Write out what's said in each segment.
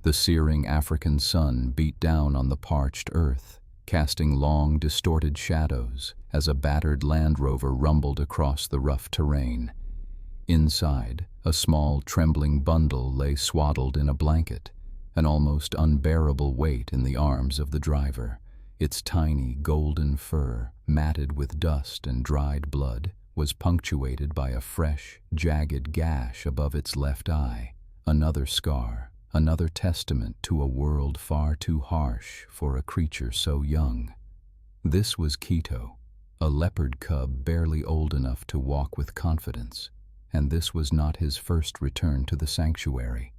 The searing African sun beat down on the parched earth, casting long, distorted shadows as a battered Land Rover rumbled across the rough terrain. Inside, a small, trembling bundle lay swaddled in a blanket, an almost unbearable weight in the arms of the driver. Its tiny, golden fur, matted with dust and dried blood, was punctuated by a fresh, jagged gash above its left eye, another scar, another testament to a world far too harsh for a creature so young. This was Quito, a leopard cub barely old enough to walk with confidence, and this was not his first return to the sanctuary.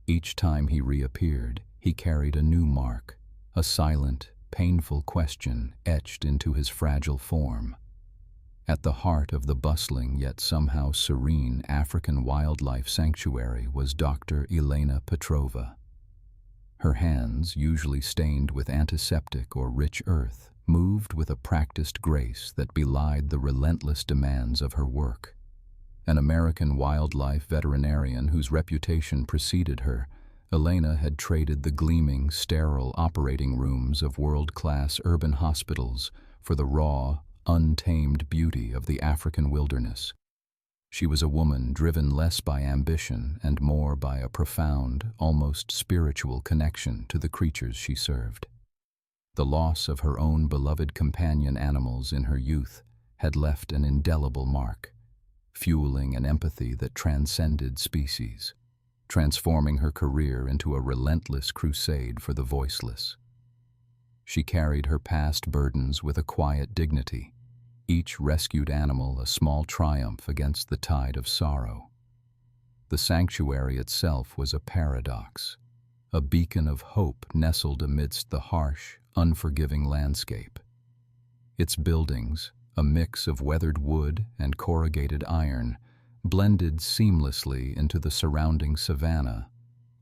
Each time he reappeared, he carried a new mark, a silent, painful question etched into his fragile form. At the heart of the bustling yet somehow serene African wildlife sanctuary was Dr. Elena Petrova. Her hands, usually stained with antiseptic or rich earth, moved with a practiced grace that belied the relentless demands of her work. An American wildlife veterinarian whose reputation preceded her, Elena had traded the gleaming, sterile operating rooms of world-class urban hospitals for the raw, untamed beauty of the African wilderness. She was a woman driven less by ambition and more by a profound, almost spiritual connection to the creatures she served. The loss of her own beloved companion animals in her youth had left an indelible mark, fueling an empathy that transcended species, transforming her career into a relentless crusade for the voiceless. She carried her past burdens with a quiet dignity, each rescued animal a small triumph against the tide of sorrow. The sanctuary itself was a paradox, a beacon of hope nestled amidst the harsh, unforgiving landscape. Its buildings, a mix of weathered wood and corrugated iron, blended seamlessly into the surrounding savanna,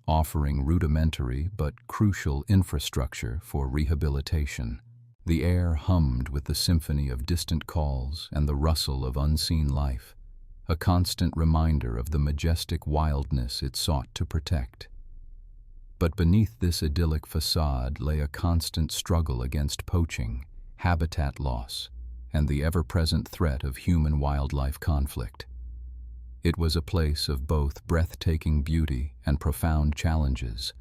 offering rudimentary but crucial infrastructure for rehabilitation. The air hummed with the symphony of distant calls and the rustle of unseen life, a constant reminder of the majestic wildness it sought to protect. But beneath this idyllic facade lay a constant struggle against poaching, habitat loss, and the ever-present threat of human-wildlife conflict. It was a place of both breathtaking beauty and profound challenges,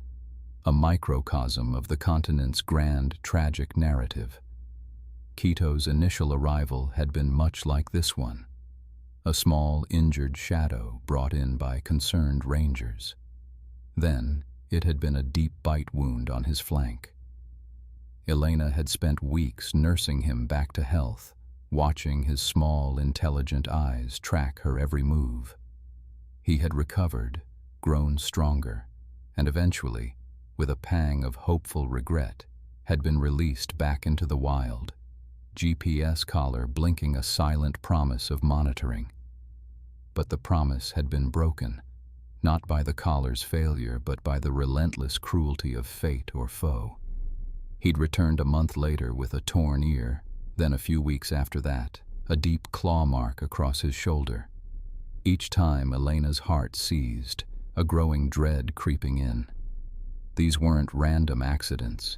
a microcosm of the continent's grand, tragic narrative. Quito's initial arrival had been much like this one, a small, injured shadow brought in by concerned rangers. Then, it had been a deep bite wound on his flank. Elena had spent weeks nursing him back to health, watching his small, intelligent eyes track her every move. He had recovered, grown stronger, and eventually, with a pang of hopeful regret, had been released back into the wild, GPS collar blinking a silent promise of monitoring. But the promise had been broken, not by the collar's failure, but by the relentless cruelty of fate or foe. He'd returned a month later with a torn ear, then a few weeks after that, a deep claw mark across his shoulder. Each time Elena's heart seized, a growing dread creeping in. These weren't random accidents.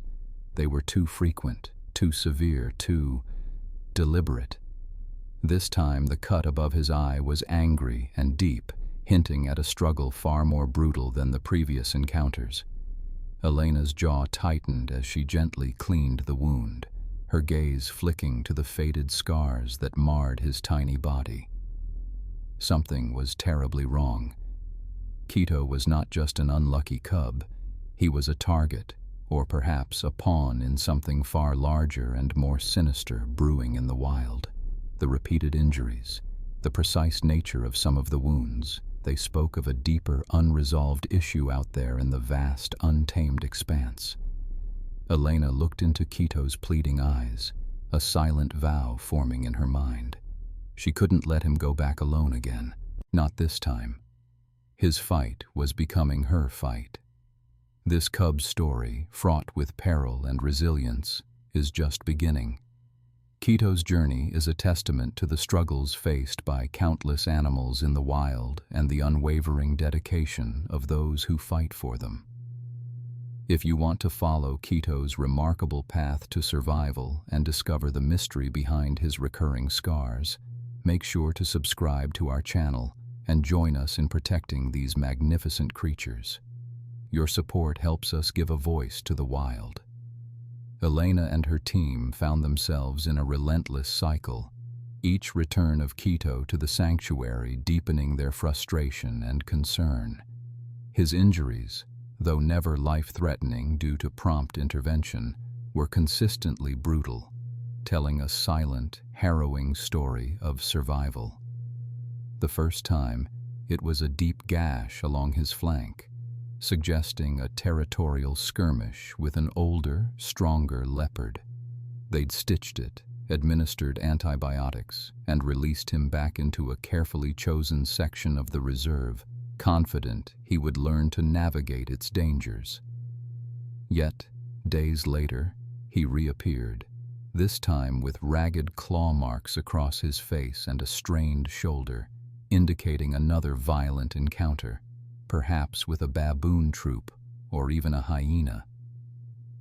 They were too frequent, too severe, too deliberate. This time the cut above his eye was angry and deep, hinting at a struggle far more brutal than the previous encounters. Elena's jaw tightened as she gently cleaned the wound, her gaze flicking to the faded scars that marred his tiny body. Something was terribly wrong. Quito was not just an unlucky cub, he was a target, or perhaps a pawn in something far larger and more sinister brewing in the wild. The repeated injuries, the precise nature of some of the wounds, they spoke of a deeper, unresolved issue out there in the vast, untamed expanse. Elena looked into Quito's pleading eyes, a silent vow forming in her mind. She couldn't let him go back alone again, not this time. His fight was becoming her fight. This cub's story, fraught with peril and resilience, is just beginning. Quito's journey is a testament to the struggles faced by countless animals in the wild and the unwavering dedication of those who fight for them. If you want to follow Quito's remarkable path to survival and discover the mystery behind his recurring scars, make sure to subscribe to our channel and join us in protecting these magnificent creatures. Your support helps us give a voice to the wild. Elena and her team found themselves in a relentless cycle, each return of Quito to the sanctuary deepening their frustration and concern. His injuries, though never life-threatening due to prompt intervention, were consistently brutal, telling a silent, harrowing story of survival. The first time, it was a deep gash along his flank, suggesting a territorial skirmish with an older, stronger leopard. They'd stitched it, administered antibiotics, and released him back into a carefully chosen section of the reserve, confident he would learn to navigate its dangers. Yet, days later, he reappeared, this time with ragged claw marks across his face and a strained shoulder, indicating another violent encounter, perhaps with a baboon troop or even a hyena.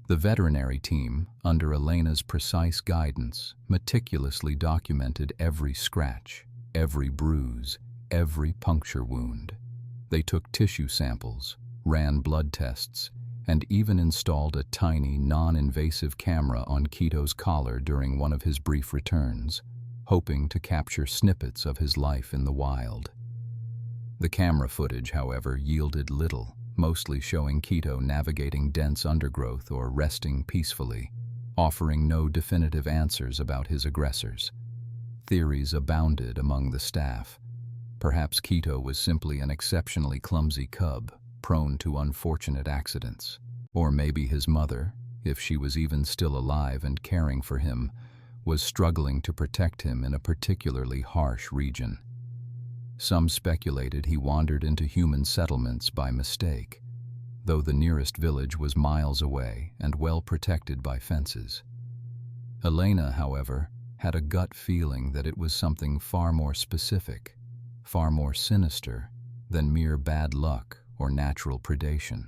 The veterinary team, under Elena's precise guidance, meticulously documented every scratch, every bruise, every puncture wound. They took tissue samples, ran blood tests, and even installed a tiny, non-invasive camera on Quito's collar during one of his brief returns, hoping to capture snippets of his life in the wild. The camera footage, however, yielded little, mostly showing Quito navigating dense undergrowth or resting peacefully, offering no definitive answers about his aggressors. Theories abounded among the staff. Perhaps Quito was simply an exceptionally clumsy cub, prone to unfortunate accidents. Or maybe his mother, if she was even still alive and caring for him, was struggling to protect him in a particularly harsh region. Some speculated he wandered into human settlements by mistake, though the nearest village was miles away and well protected by fences. Elena, however, had a gut feeling that it was something far more specific, far more sinister than mere bad luck or natural predation.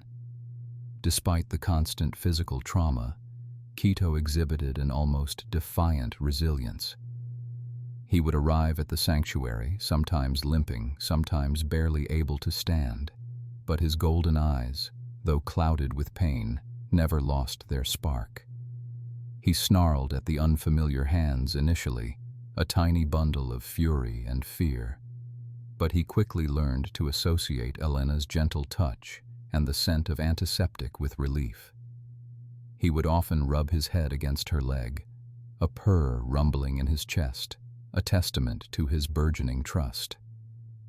Despite the constant physical trauma, Quito exhibited an almost defiant resilience. He would arrive at the sanctuary, sometimes limping, sometimes barely able to stand, but his golden eyes, though clouded with pain, never lost their spark. He snarled at the unfamiliar hands initially, a tiny bundle of fury and fear. But he quickly learned to associate Elena's gentle touch and the scent of antiseptic with relief. He would often rub his head against her leg, a purr rumbling in his chest, a testament to his burgeoning trust.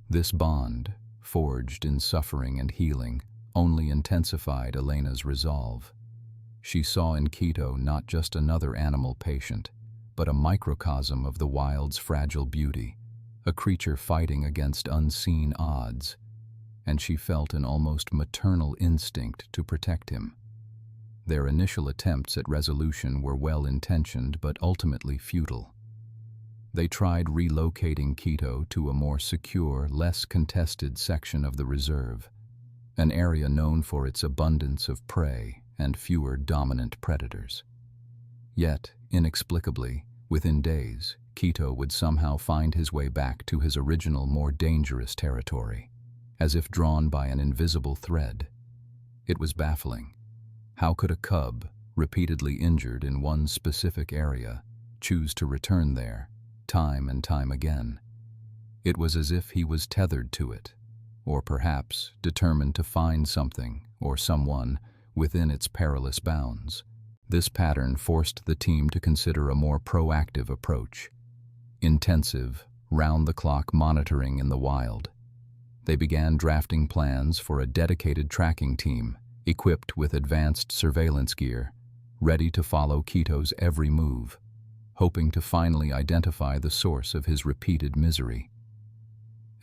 This bond, forged in suffering and healing, only intensified Elena's resolve. She saw in Quito not just another animal patient, but a microcosm of the wild's fragile beauty, a creature fighting against unseen odds, and she felt an almost maternal instinct to protect him. Their initial attempts at resolution were well-intentioned but ultimately futile. They tried relocating Quito to a more secure, less contested section of the reserve, an area known for its abundance of prey and fewer dominant predators. Yet, inexplicably, within days, Quito would somehow find his way back to his original, more dangerous territory, as if drawn by an invisible thread. It was baffling. How could a cub, repeatedly injured in one specific area, choose to return there, time and time again? It was as if he was tethered to it, or perhaps determined to find something or someone within its perilous bounds. This pattern forced the team to consider a more proactive approach. Intensive, round-the-clock monitoring in the wild. They began drafting plans for a dedicated tracking team, equipped with advanced surveillance gear, ready to follow Quito's every move, hoping to finally identify the source of his repeated misery.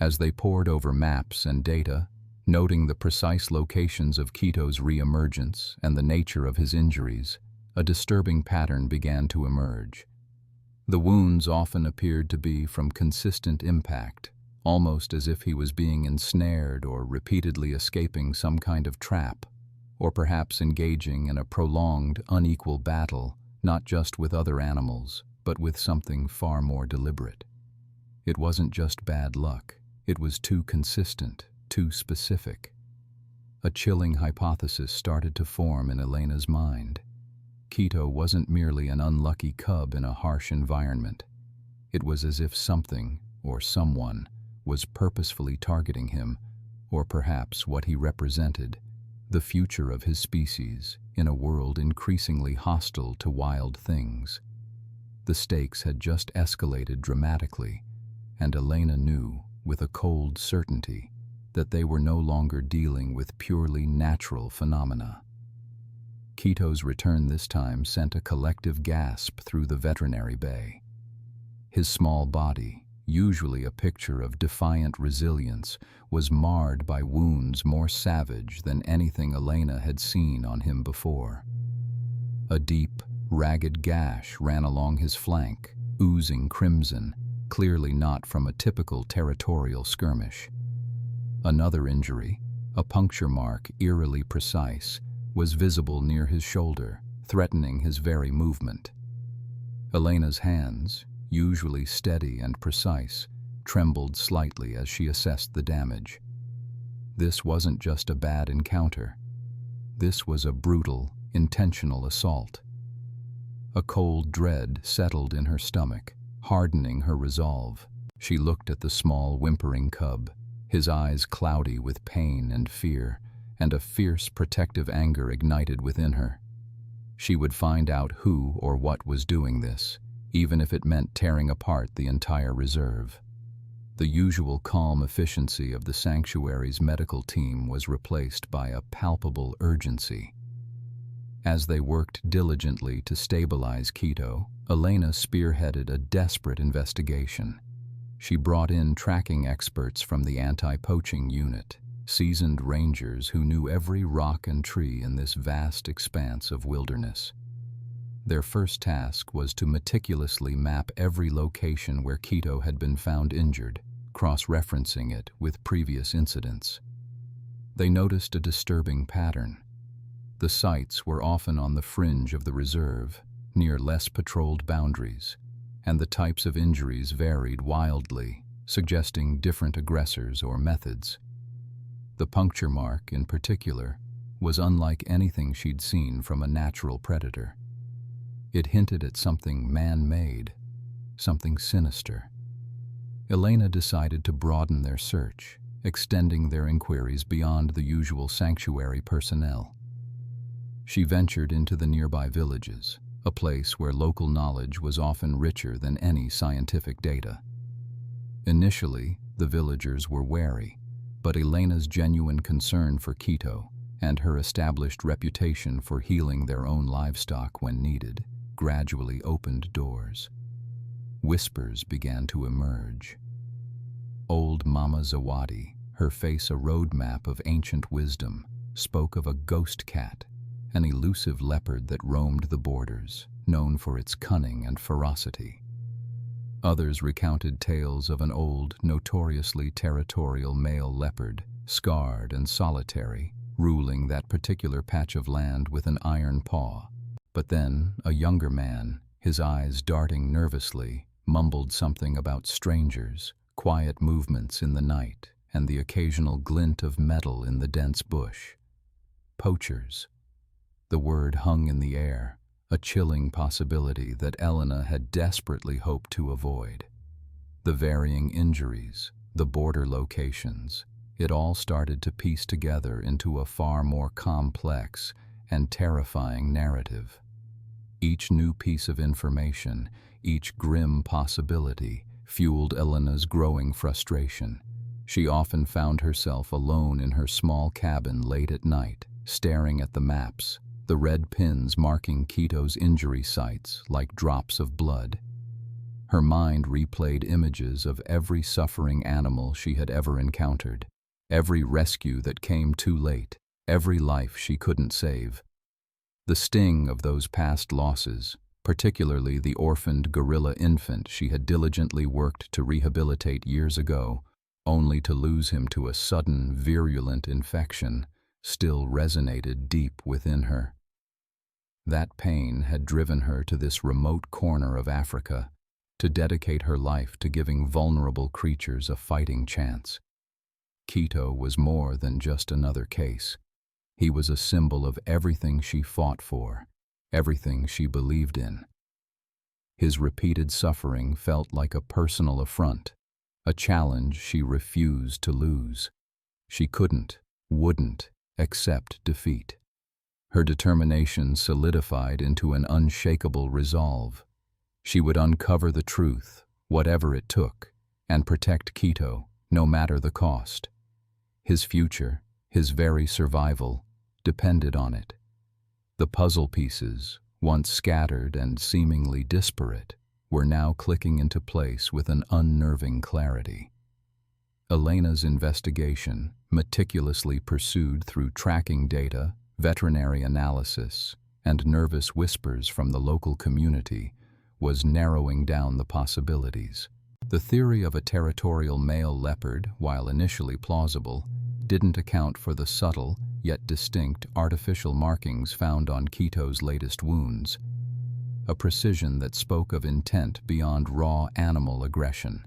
As they pored over maps and data, noting the precise locations of Quito's reemergence and the nature of his injuries, a disturbing pattern began to emerge. The wounds often appeared to be from consistent impact, almost as if he was being ensnared or repeatedly escaping some kind of trap, or perhaps engaging in a prolonged, unequal battle, not just with other animals, but with something far more deliberate. It wasn't just bad luck, it was too consistent, too specific. A chilling hypothesis started to form in Elena's mind. Quito wasn't merely an unlucky cub in a harsh environment. It was as if something, or someone, was purposefully targeting him, or perhaps what he represented, the future of his species in a world increasingly hostile to wild things. The stakes had just escalated dramatically, and Elena knew, with a cold certainty, that they were no longer dealing with purely natural phenomena. Quito's return this time sent a collective gasp through the veterinary bay. His small body, usually a picture of defiant resilience, was marred by wounds more savage than anything Elena had seen on him before. A deep, ragged gash ran along his flank, oozing crimson, clearly not from a typical territorial skirmish. Another injury, a puncture mark eerily precise, was visible near his shoulder, threatening his very movement. Elena's hands, usually steady and precise, trembled slightly as she assessed the damage. This wasn't just a bad encounter. This was a brutal, intentional assault. A cold dread settled in her stomach, hardening her resolve. She looked at the small, whimpering cub, his eyes cloudy with pain and fear, and a fierce, protective anger ignited within her. She would find out who or what was doing this, even if it meant tearing apart the entire reserve. The usual calm efficiency of the sanctuary's medical team was replaced by a palpable urgency. As they worked diligently to stabilize Quito, Elena spearheaded a desperate investigation. She brought in tracking experts from the anti-poaching unit, seasoned rangers who knew every rock and tree in this vast expanse of wilderness. Their first task was to meticulously map every location where Quito had been found injured, cross-referencing it with previous incidents. They noticed a disturbing pattern. The sites were often on the fringe of the reserve, near less patrolled boundaries, and the types of injuries varied wildly, suggesting different aggressors or methods. The puncture mark, in particular, was unlike anything she'd seen from a natural predator. It hinted at something man-made, something sinister. Elena decided to broaden their search, extending their inquiries beyond the usual sanctuary personnel. She ventured into the nearby villages, a place where local knowledge was often richer than any scientific data. Initially, the villagers were wary, but Elena's genuine concern for Quito and her established reputation for healing their own livestock when needed gradually opened doors. Whispers began to emerge. Old Mama Zawadi, her face a roadmap of ancient wisdom, spoke of a ghost cat, an elusive leopard that roamed the borders, known for its cunning and ferocity. Others recounted tales of an old, notoriously territorial male leopard, scarred and solitary, ruling that particular patch of land with an iron paw. But then, a younger man, his eyes darting nervously, mumbled something about strangers, quiet movements in the night, and the occasional glint of metal in the dense bush. Poachers. The word hung in the air, a chilling possibility that Elena had desperately hoped to avoid. The varying injuries, the border locations, it all started to piece together into a far more complex and terrifying narrative. Each new piece of information, each grim possibility, fueled Elena's growing frustration. She often found herself alone in her small cabin late at night, staring at the maps, the red pins marking Quito's injury sites like drops of blood. Her mind replayed images of every suffering animal she had ever encountered, every rescue that came too late, every life she couldn't save. The sting of those past losses, particularly the orphaned gorilla infant she had diligently worked to rehabilitate years ago, only to lose him to a sudden, virulent infection, still resonated deep within her. That pain had driven her to this remote corner of Africa to dedicate her life to giving vulnerable creatures a fighting chance. Quito was more than just another case. He was a symbol of everything she fought for, everything she believed in. His repeated suffering felt like a personal affront, a challenge she refused to lose. She couldn't, wouldn't, accept defeat. Her determination solidified into an unshakable resolve. She would uncover the truth, whatever it took, and protect Quito, no matter the cost. His future, his very survival, depended on it. The puzzle pieces, once scattered and seemingly disparate, were now clicking into place with an unnerving clarity. Elena's investigation, meticulously pursued through tracking data, veterinary analysis, and nervous whispers from the local community, was narrowing down the possibilities. The theory of a territorial male leopard, while initially plausible, didn't account for the subtle, yet distinct artificial markings found on Quito's latest wounds, a precision that spoke of intent beyond raw animal aggression.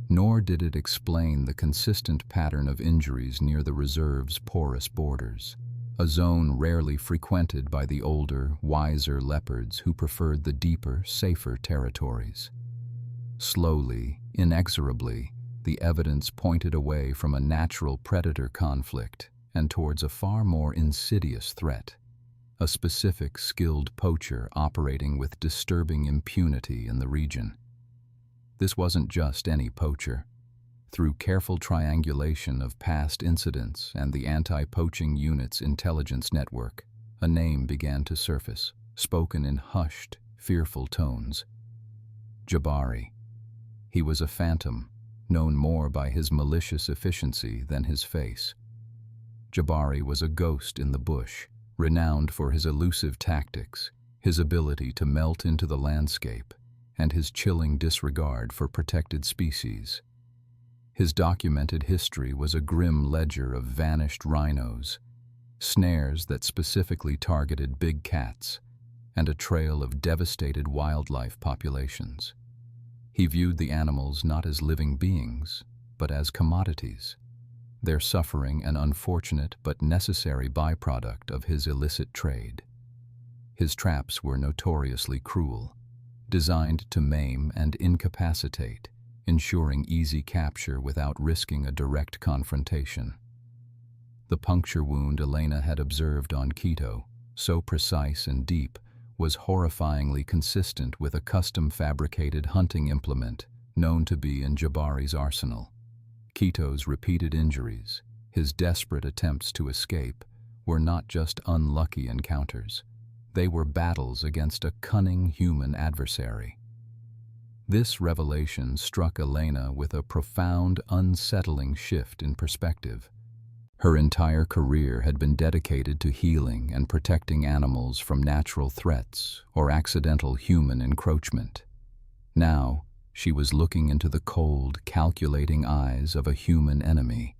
Nor did it explain the consistent pattern of injuries near the reserve's porous borders, a zone rarely frequented by the older, wiser leopards who preferred the deeper, safer territories. Slowly, inexorably, the evidence pointed away from a natural predator conflict and towards a far more insidious threat, a specific skilled poacher operating with disturbing impunity in the region. This wasn't just any poacher. Through careful triangulation of past incidents and the anti-poaching unit's intelligence network, a name began to surface, spoken in hushed, fearful tones. Jabari. He was a phantom, known more by his malicious efficiency than his face. Jabari was a ghost in the bush, renowned for his elusive tactics, his ability to melt into the landscape, and his chilling disregard for protected species. His documented history was a grim ledger of vanished rhinos, snares that specifically targeted big cats, and a trail of devastated wildlife populations. He viewed the animals not as living beings, but as commodities, their suffering an unfortunate but necessary byproduct of his illicit trade. His traps were notoriously cruel, designed to maim and incapacitate, ensuring easy capture without risking a direct confrontation. The puncture wound Elena had observed on Quito, so precise and deep, was horrifyingly consistent with a custom-fabricated hunting implement known to be in Jabari's arsenal. Quito's repeated injuries, his desperate attempts to escape, were not just unlucky encounters. They were battles against a cunning human adversary. This revelation struck Elena with a profound, unsettling shift in perspective. Her entire career had been dedicated to healing and protecting animals from natural threats or accidental human encroachment. Now, she was looking into the cold, calculating eyes of a human enemy,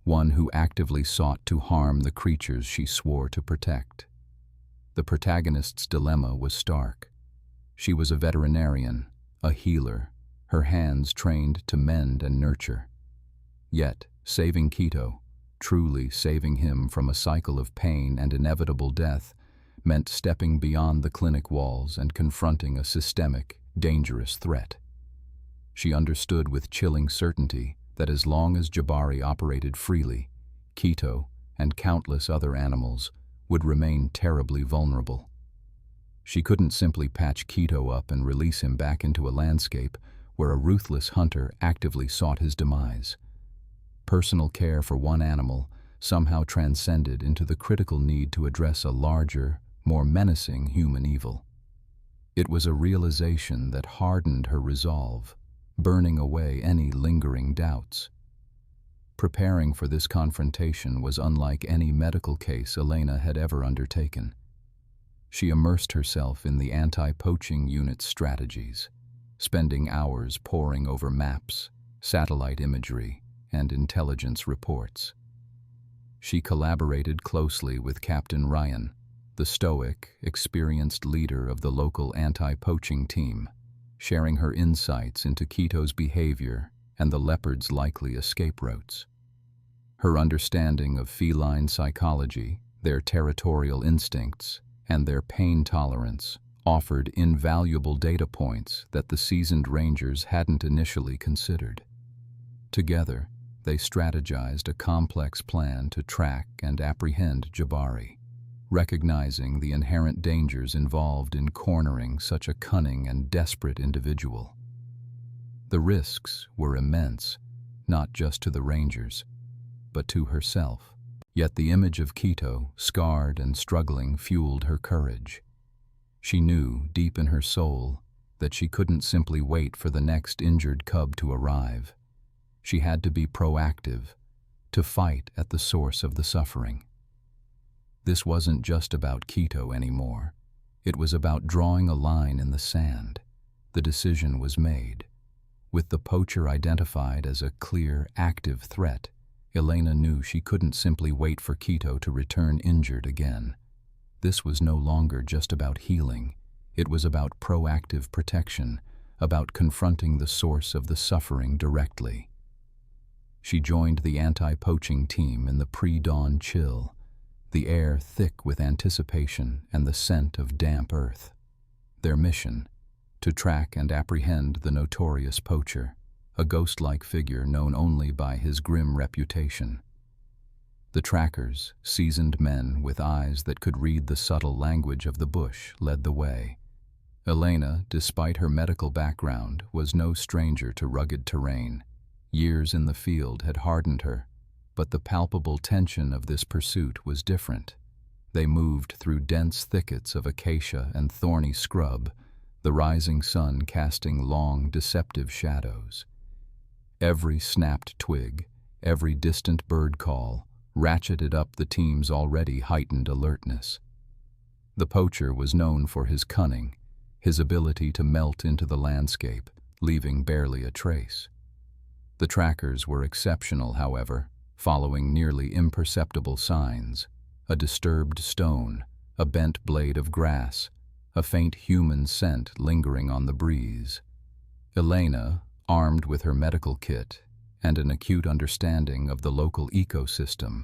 one who actively sought to harm the creatures she swore to protect. The protagonist's dilemma was stark. She was a veterinarian, a healer, her hands trained to mend and nurture. Yet, saving Quito, truly saving him from a cycle of pain and inevitable death, meant stepping beyond the clinic walls and confronting a systemic, dangerous threat. She understood with chilling certainty that as long as Jabari operated freely, Quito and countless other animals would remain terribly vulnerable. She couldn't simply patch Quito up and release him back into a landscape where a ruthless hunter actively sought his demise. Personal care for one animal somehow transcended into the critical need to address a larger, more menacing human evil. It was a realization that hardened her resolve, burning away any lingering doubts. Preparing for this confrontation was unlike any medical case Elena had ever undertaken. She immersed herself in the anti-poaching unit's strategies, spending hours poring over maps, satellite imagery, and intelligence reports. She collaborated closely with Captain Ryan, the stoic, experienced leader of the local anti-poaching team, sharing her insights into Quito's behavior and the leopard's likely escape routes. Her understanding of feline psychology, their territorial instincts, and their pain tolerance offered invaluable data points that the seasoned rangers hadn't initially considered. Together, they strategized a complex plan to track and apprehend Jabari, recognizing the inherent dangers involved in cornering such a cunning and desperate individual. The risks were immense, not just to the rangers, but to herself. Yet the image of Quito, scarred and struggling, fueled her courage. She knew, deep in her soul, that she couldn't simply wait for the next injured cub to arrive. She had to be proactive, to fight at the source of the suffering. This wasn't just about Quito anymore. It was about drawing a line in the sand. The decision was made. With the poacher identified as a clear, active threat, Elena knew she couldn't simply wait for Quito to return injured again. This was no longer just about healing. It was about proactive protection, about confronting the source of the suffering directly. She joined the anti-poaching team in the pre-dawn chill, the air thick with anticipation and the scent of damp earth. Their mission: to track and apprehend the notorious poacher, a ghost-like figure known only by his grim reputation. The trackers, seasoned men with eyes that could read the subtle language of the bush, led the way. Elena, despite her medical background, was no stranger to rugged terrain. Years in the field had hardened her, but the palpable tension of this pursuit was different. They moved through dense thickets of acacia and thorny scrub, the rising sun casting long, deceptive shadows. Every snapped twig, every distant bird call, ratcheted up the team's already heightened alertness. The poacher was known for his cunning, his ability to melt into the landscape, leaving barely a trace. The trackers were exceptional, however, following nearly imperceptible signs: a disturbed stone, a bent blade of grass, a faint human scent lingering on the breeze. Elena, armed with her medical kit and an acute understanding of the local ecosystem,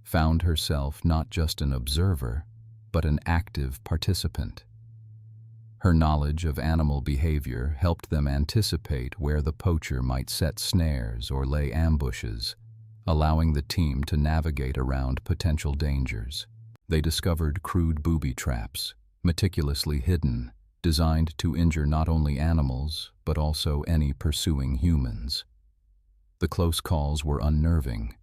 found herself not just an observer, but an active participant. Her knowledge of animal behavior helped them anticipate where the poacher might set snares or lay ambushes, allowing the team to navigate around potential dangers. They discovered crude booby traps, meticulously hidden, designed to injure not only animals, but also any pursuing humans. The close calls were unnerving.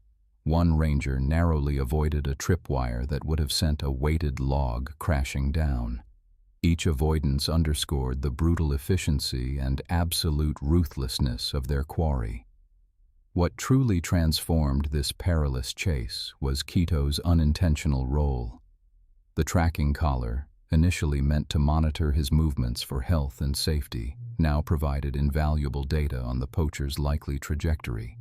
One ranger narrowly avoided a tripwire that would have sent a weighted log crashing down. Each avoidance underscored the brutal efficiency and absolute ruthlessness of their quarry. What truly transformed this perilous chase was Quito's unintentional role. The tracking collar, initially meant to monitor his movements for health and safety, now provided invaluable data on the poacher's likely trajectory.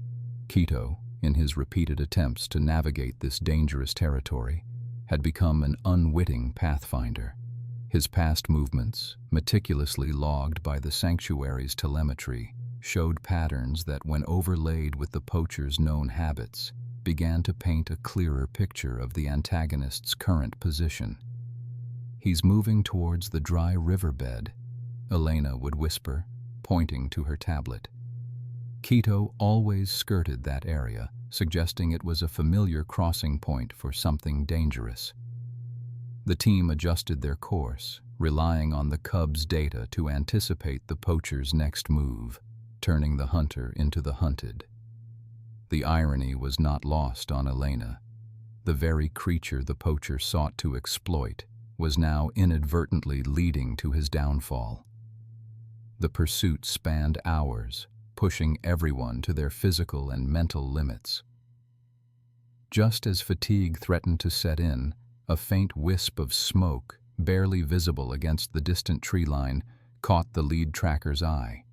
Quito, in his repeated attempts to navigate this dangerous territory, had become an unwitting pathfinder. His past movements, meticulously logged by the sanctuary's telemetry, showed patterns that, when overlaid with the poacher's known habits, began to paint a clearer picture of the antagonist's current position. "He's moving towards the dry riverbed," Elena would whisper, pointing to her tablet. Quito always skirted that area, suggesting it was a familiar crossing point for something dangerous. The team adjusted their course, relying on the cub's data to anticipate the poacher's next move, turning the hunter into the hunted. The irony was not lost on Elena. The very creature the poacher sought to exploit was now inadvertently leading to his downfall. The pursuit spanned hours, pushing everyone to their physical and mental limits. Just as fatigue threatened to set in, a faint wisp of smoke, barely visible against the distant tree line, caught the lead tracker's eye.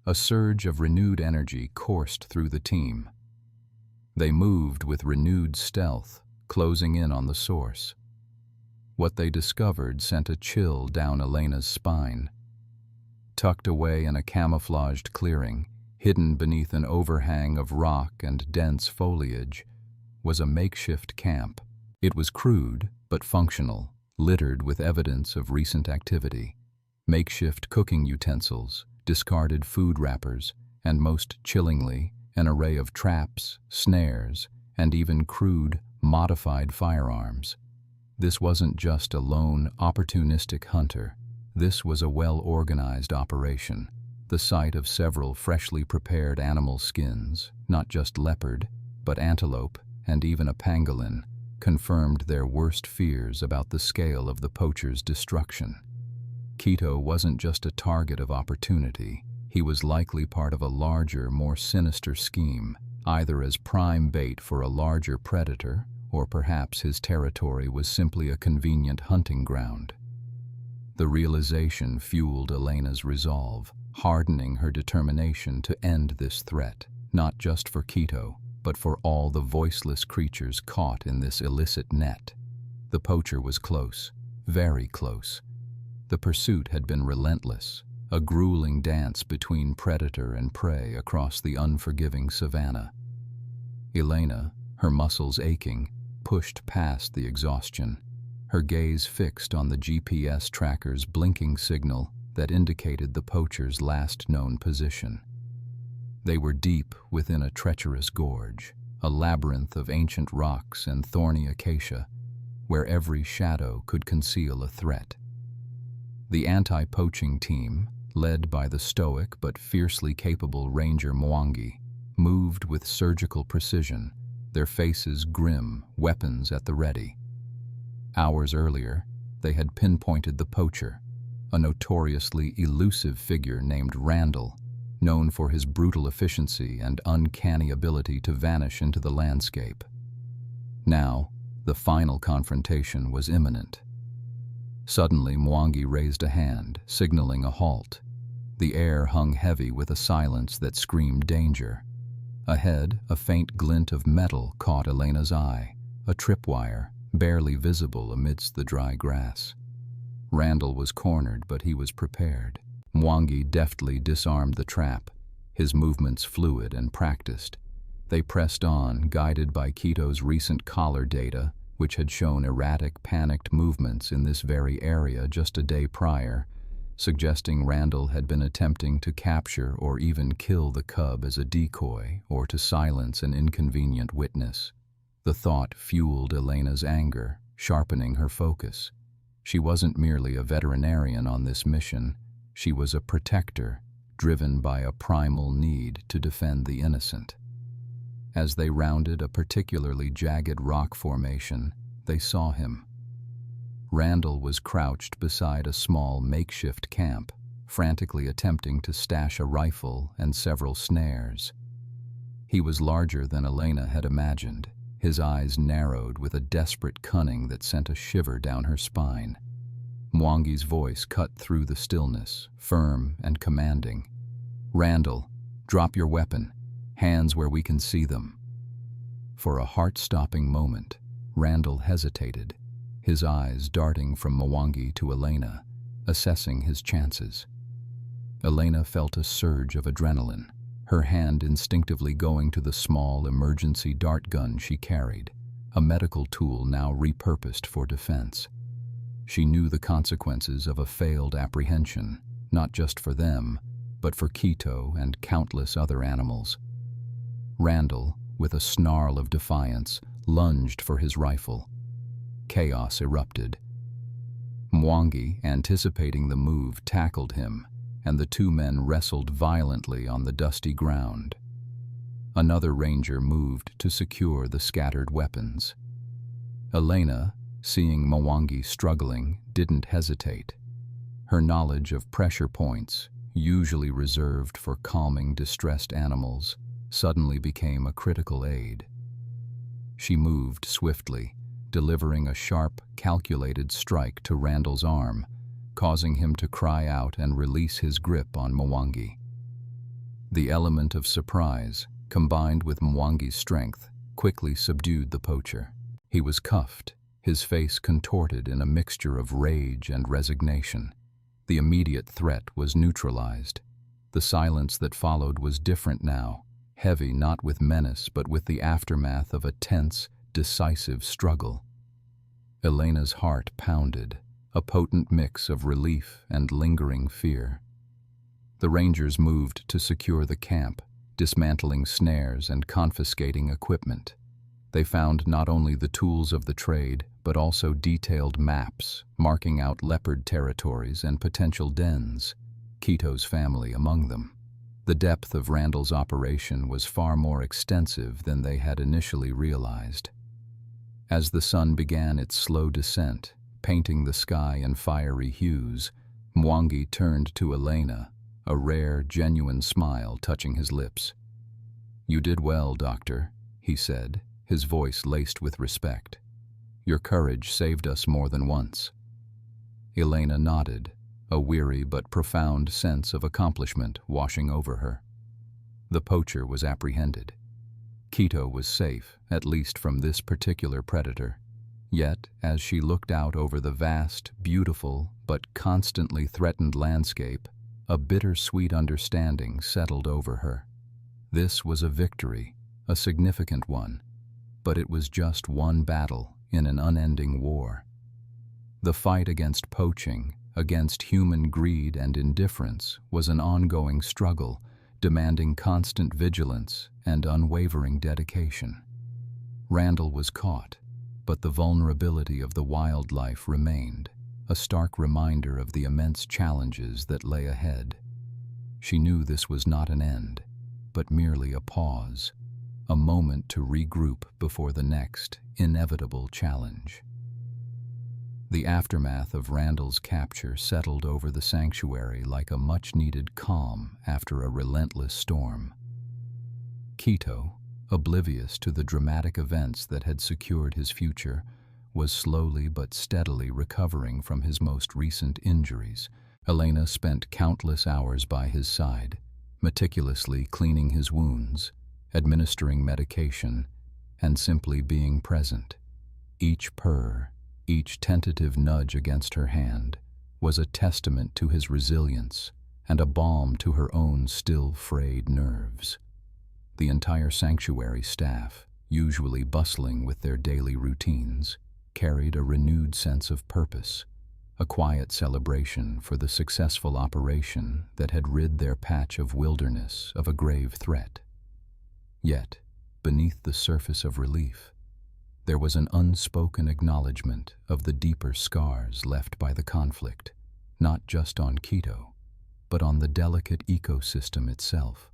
A surge of renewed energy coursed through the team. They moved with renewed stealth, closing in on the source. What they discovered sent a chill down Elena's spine. Tucked away in a camouflaged clearing, hidden beneath an overhang of rock and dense foliage, was a makeshift camp. It was crude but functional, littered with evidence of recent activity. Makeshift cooking utensils, discarded food wrappers, and most chillingly, an array of traps, snares, and even crude, modified firearms. This wasn't just a lone, opportunistic hunter. This was a well-organized operation, the site of several freshly prepared animal skins, not just leopard, but antelope and even a pangolin, confirmed their worst fears about the scale of the poacher's destruction. Quito wasn't just a target of opportunity. He was likely part of a larger, more sinister scheme, either as prime bait for a larger predator, or perhaps his territory was simply a convenient hunting ground. The realization fueled Elena's resolve, hardening her determination to end this threat, not just for Quito, but for all the voiceless creatures caught in this illicit net. The poacher was close, very close. The pursuit had been relentless, a grueling dance between predator and prey across the unforgiving savanna. Elena, her muscles aching, pushed past the exhaustion, her gaze fixed on the GPS tracker's blinking signal that indicated the poacher's last known position. They were deep within a treacherous gorge, a labyrinth of ancient rocks and thorny acacia, where every shadow could conceal a threat. The anti-poaching team, led by the stoic but fiercely capable Ranger Mwangi, moved with surgical precision, their faces grim, weapons at the ready. Hours earlier, they had pinpointed the poacher, a notoriously elusive figure named Randall, known for his brutal efficiency and uncanny ability to vanish into the landscape. Now, the final confrontation was imminent. Suddenly, Mwangi raised a hand, signaling a halt. The air hung heavy with a silence that screamed danger. Ahead, a faint glint of metal caught Elena's eye, a tripwire, barely visible amidst the dry grass. Randall was cornered, but he was prepared. Mwangi deftly disarmed the trap, his movements fluid and practiced. They pressed on, guided by Quito's recent collar data, which had shown erratic, panicked movements in this very area just a day prior, suggesting Randall had been attempting to capture or even kill the cub as a decoy or to silence an inconvenient witness. The thought fueled Elena's anger, sharpening her focus. She wasn't merely a veterinarian on this mission. She was a protector, driven by a primal need to defend the innocent. As they rounded a particularly jagged rock formation, they saw him. Randall was crouched beside a small makeshift camp, frantically attempting to stash a rifle and several snares. He was larger than Elena had imagined, his eyes narrowed with a desperate cunning that sent a shiver down her spine. Mwangi's voice cut through the stillness, firm and commanding. "Randall, drop your weapon. Hands where we can see them." For a heart-stopping moment, Randall hesitated, his eyes darting from Mwangi to Elena, assessing his chances. Elena felt a surge of adrenaline, her hand instinctively going to the small emergency dart gun she carried, a medical tool now repurposed for defense. She knew the consequences of a failed apprehension, not just for them, but for Quito and countless other animals. Randall, with a snarl of defiance, lunged for his rifle. Chaos erupted. Mwangi, anticipating the move, tackled him, and the two men wrestled violently on the dusty ground. Another ranger moved to secure the scattered weapons. Elena, seeing Mwangi struggling, didn't hesitate. Her knowledge of pressure points, usually reserved for calming distressed animals, suddenly became a critical aid. She moved swiftly, delivering a sharp, calculated strike to Randall's arm, causing him to cry out and release his grip on Mwangi. The element of surprise, combined with Mwangi's strength, quickly subdued the poacher. He was cuffed, his face contorted in a mixture of rage and resignation. The immediate threat was neutralized. The silence that followed was different now, heavy not with menace but with the aftermath of a tense, decisive struggle. Elena's heart pounded, a potent mix of relief and lingering fear. The Rangers moved to secure the camp, dismantling snares and confiscating equipment. They found not only the tools of the trade, but also detailed maps marking out Leopard territories and potential dens, Quito's family among them. The depth of Randall's operation was far more extensive than they had initially realized. As the sun began its slow descent, painting the sky in fiery hues, Mwangi turned to Elena, a rare, genuine smile touching his lips. "You did well, Doctor," he said, his voice laced with respect. "Your courage saved us more than once." Elena nodded, a weary but profound sense of accomplishment washing over her. The poacher was apprehended. Quito was safe, at least from this particular predator. Yet, as she looked out over the vast, beautiful, but constantly threatened landscape, a bittersweet understanding settled over her. This was a victory, a significant one, but it was just one battle in an unending war. The fight against poaching, against human greed and indifference, was an ongoing struggle, demanding constant vigilance and unwavering dedication. Randall was caught, but the vulnerability of the wildlife remained, a stark reminder of the immense challenges that lay ahead. She knew this was not an end, but merely a pause, a moment to regroup before the next inevitable challenge. The aftermath of Randall's capture settled over the sanctuary like a much-needed calm after a relentless storm. Quito, oblivious to the dramatic events that had secured his future, was slowly but steadily recovering from his most recent injuries. Elena spent countless hours by his side, meticulously cleaning his wounds, administering medication, and simply being present. Each purr, each tentative nudge against her hand, was a testament to his resilience and a balm to her own still frayed nerves. The entire sanctuary staff, usually bustling with their daily routines, carried a renewed sense of purpose, a quiet celebration for the successful operation that had rid their patch of wilderness of a grave threat. Yet, beneath the surface of relief, there was an unspoken acknowledgement of the deeper scars left by the conflict, not just on Quito, but on the delicate ecosystem itself.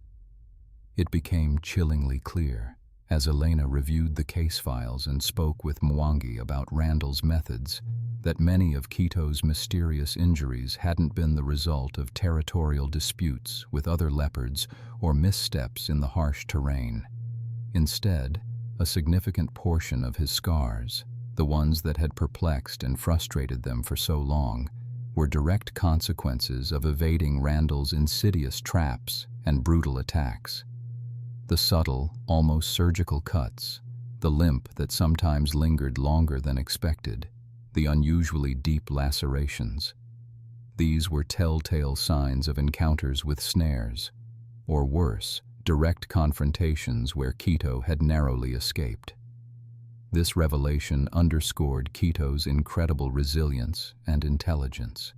It became chillingly clear, as Elena reviewed the case files and spoke with Mwangi about Randall's methods, that many of Quito's mysterious injuries hadn't been the result of territorial disputes with other leopards or missteps in the harsh terrain. Instead, a significant portion of his scars, the ones that had perplexed and frustrated them for so long, were direct consequences of evading Randall's insidious traps and brutal attacks. The subtle, almost surgical cuts, the limp that sometimes lingered longer than expected, the unusually deep lacerations. These were telltale signs of encounters with snares, or worse, direct confrontations where Quito had narrowly escaped. This revelation underscored Quito's incredible resilience and intelligence.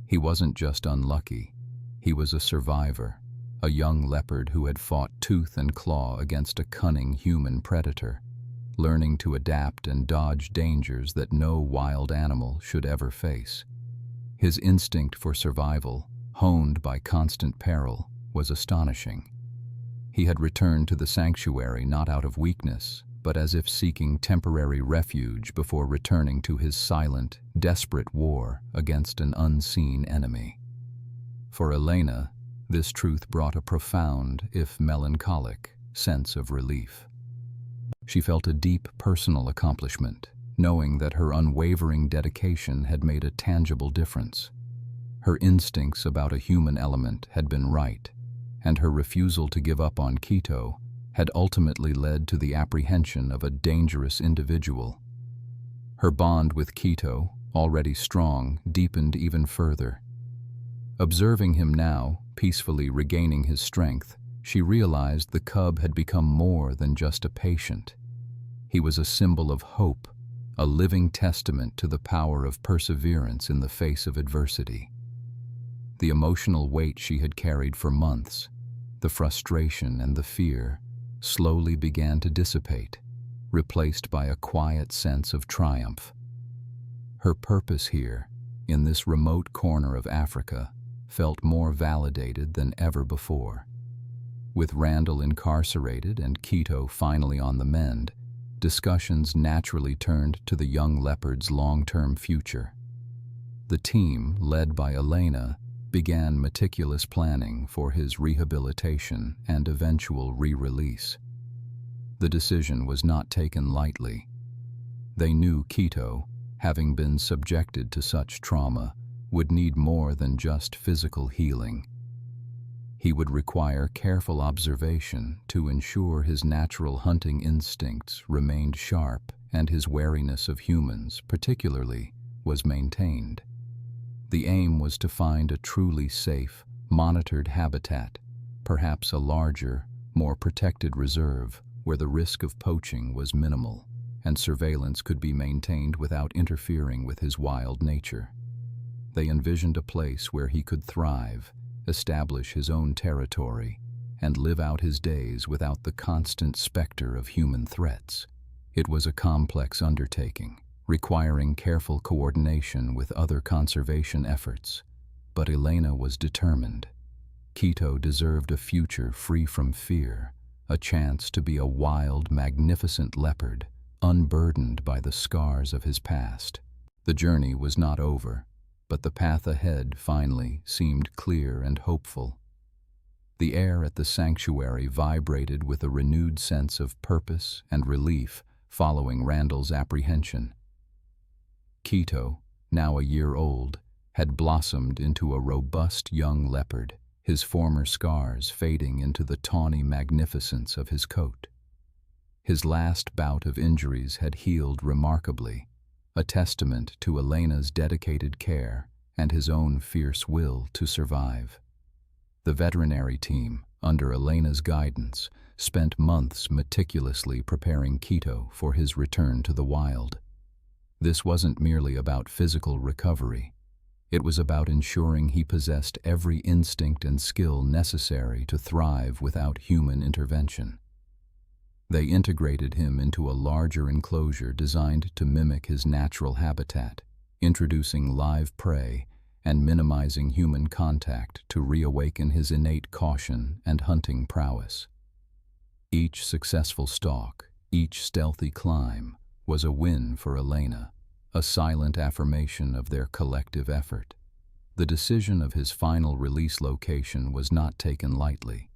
He wasn't just unlucky, he was a survivor, a young leopard who had fought tooth and claw against a cunning human predator, learning to adapt and dodge dangers that no wild animal should ever face. His instinct for survival, honed by constant peril, was astonishing. He had returned to the sanctuary not out of weakness, but as if seeking temporary refuge before returning to his silent, desperate war against an unseen enemy. For Elena, this truth brought a profound, if melancholic, sense of relief. She felt a deep personal accomplishment, knowing that her unwavering dedication had made a tangible difference. Her instincts about a human element had been right, and her refusal to give up on Quito had ultimately led to the apprehension of a dangerous individual. Her bond with Quito, already strong, deepened even further. Observing him now, peacefully regaining his strength, she realized the cub had become more than just a patient. He was a symbol of hope, a living testament to the power of perseverance in the face of adversity. The emotional weight she had carried for months, the frustration and the fear, slowly began to dissipate, replaced by a quiet sense of triumph. Her purpose here, in this remote corner of Africa, felt more validated than ever before. With Randall incarcerated and Quito finally on the mend, discussions naturally turned to the young leopard's long-term future. The team, led by Elena, began meticulous planning for his rehabilitation and eventual re-release. The decision was not taken lightly. They knew Quito, having been subjected to such trauma, would need more than just physical healing. He would require careful observation to ensure his natural hunting instincts remained sharp and his wariness of humans, particularly, was maintained. The aim was to find a truly safe, monitored habitat, perhaps a larger, more protected reserve where the risk of poaching was minimal and surveillance could be maintained without interfering with his wild nature. They envisioned a place where he could thrive, establish his own territory, and live out his days without the constant specter of human threats. It was a complex undertaking, requiring careful coordination with other conservation efforts, but Elena was determined. Quito deserved a future free from fear, a chance to be a wild, magnificent leopard, unburdened by the scars of his past. The journey was not over, but the path ahead finally seemed clear and hopeful. The air at the sanctuary vibrated with a renewed sense of purpose and relief following Randall's apprehension. Quito, now a year old, had blossomed into a robust young leopard, his former scars fading into the tawny magnificence of his coat. His last bout of injuries had healed remarkably, a testament to Elena's dedicated care and his own fierce will to survive. The veterinary team, under Elena's guidance, spent months meticulously preparing Quito for his return to the wild. This wasn't merely about physical recovery. It was about ensuring he possessed every instinct and skill necessary to thrive without human intervention. They integrated him into a larger enclosure designed to mimic his natural habitat, introducing live prey and minimizing human contact to reawaken his innate caution and hunting prowess. Each successful stalk, each stealthy climb, was a win for Elena, a silent affirmation of their collective effort. The decision of his final release location was not taken lightly.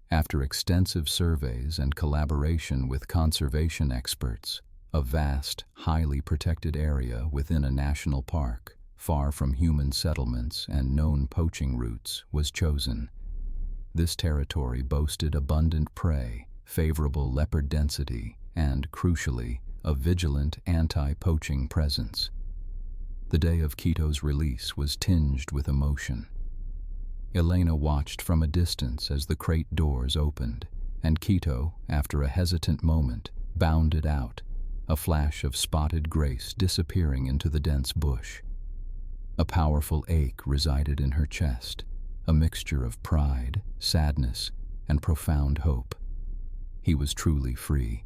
After extensive surveys and collaboration with conservation experts, a vast, highly protected area within a national park, far from human settlements and known poaching routes, was chosen. This territory boasted abundant prey, favorable leopard density, and, crucially, a vigilant anti-poaching presence. The day of Quito's release was tinged with emotion. Elena watched from a distance as the crate doors opened, and Quito, after a hesitant moment, bounded out, a flash of spotted grace disappearing into the dense bush. A powerful ache resided in her chest, a mixture of pride, sadness, and profound hope. He was truly free.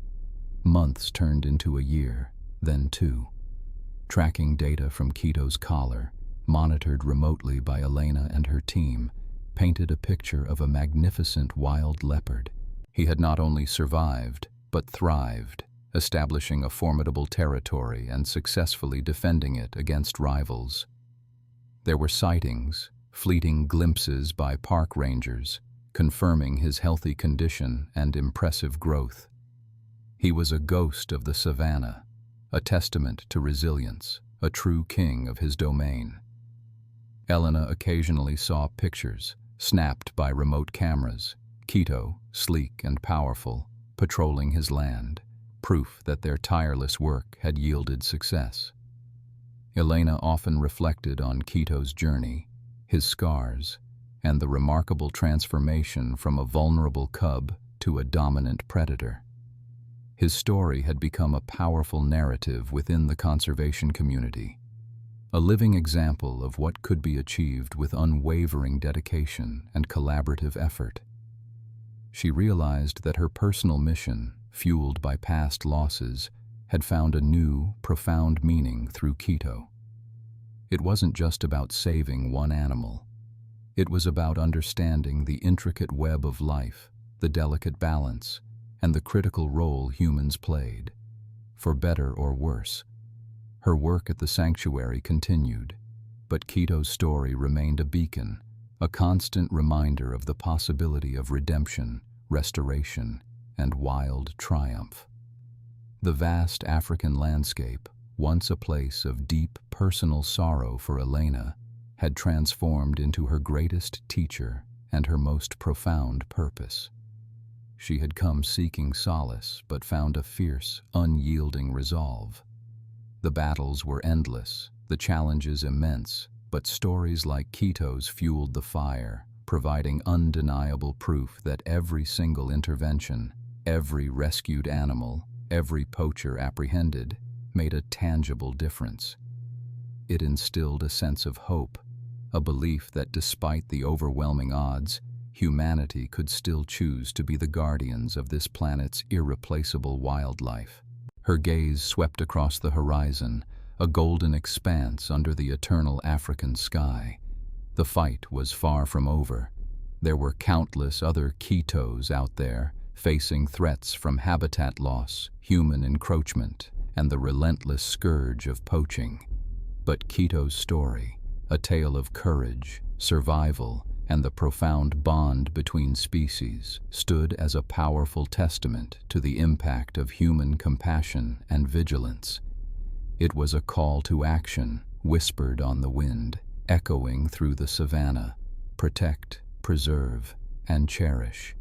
Months turned into a year, then two. Tracking data from Quito's collar, monitored remotely by Elena and her team, painted a picture of a magnificent wild leopard. He had not only survived, but thrived, establishing a formidable territory and successfully defending it against rivals. There were sightings, fleeting glimpses by park rangers, confirming his healthy condition and impressive growth. He was a ghost of the savannah, a testament to resilience, a true king of his domain. Elena occasionally saw pictures, snapped by remote cameras. Quito, sleek and powerful, patrolling his land, proof that their tireless work had yielded success. Elena often reflected on Quito's journey, his scars, and the remarkable transformation from a vulnerable cub to a dominant predator. His story had become a powerful narrative within the conservation community, a living example of what could be achieved with unwavering dedication and collaborative effort. She realized that her personal mission, fueled by past losses, had found a new, profound meaning through Quito. It wasn't just about saving one animal. It was about understanding the intricate web of life, the delicate balance, and the critical role humans played, for better or worse. Her work at the sanctuary continued, but Quito's story remained a beacon, a constant reminder of the possibility of redemption, restoration, and wild triumph. The vast African landscape, once a place of deep personal sorrow for Elena, had transformed into her greatest teacher and her most profound purpose. She had come seeking solace, but found a fierce, unyielding resolve. The battles were endless, the challenges immense, but stories like Quito's fueled the fire, providing undeniable proof that every single intervention, every rescued animal, every poacher apprehended, made a tangible difference. It instilled a sense of hope, a belief that despite the overwhelming odds, humanity could still choose to be the guardians of this planet's irreplaceable wildlife. Her gaze swept across the horizon, a golden expanse under the eternal African sky. The fight was far from over. There were countless other Quitos out there, facing threats from habitat loss, human encroachment, and the relentless scourge of poaching. But Quito's story, a tale of courage, survival, and the profound bond between species, stood as a powerful testament to the impact of human compassion and vigilance. It was a call to action, whispered on the wind, echoing through the savannah: protect, preserve, and cherish.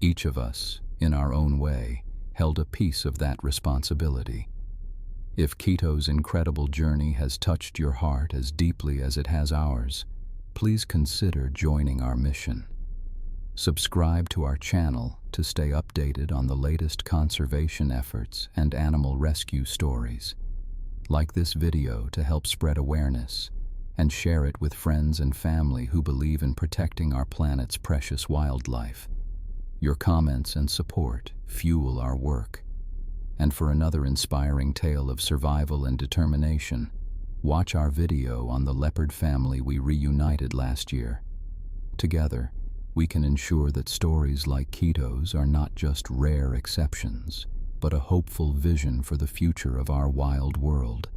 Each of us, in our own way, held a piece of that responsibility. If Quito's incredible journey has touched your heart as deeply as it has ours, please consider joining our mission. Subscribe to our channel to stay updated on the latest conservation efforts and animal rescue stories. Like this video to help spread awareness, and share it with friends and family who believe in protecting our planet's precious wildlife. Your comments and support fuel our work. And for another inspiring tale of survival and determination, watch our video on the leopard family we reunited last year. Together, we can ensure that stories like Quito's are not just rare exceptions, but a hopeful vision for the future of our wild world.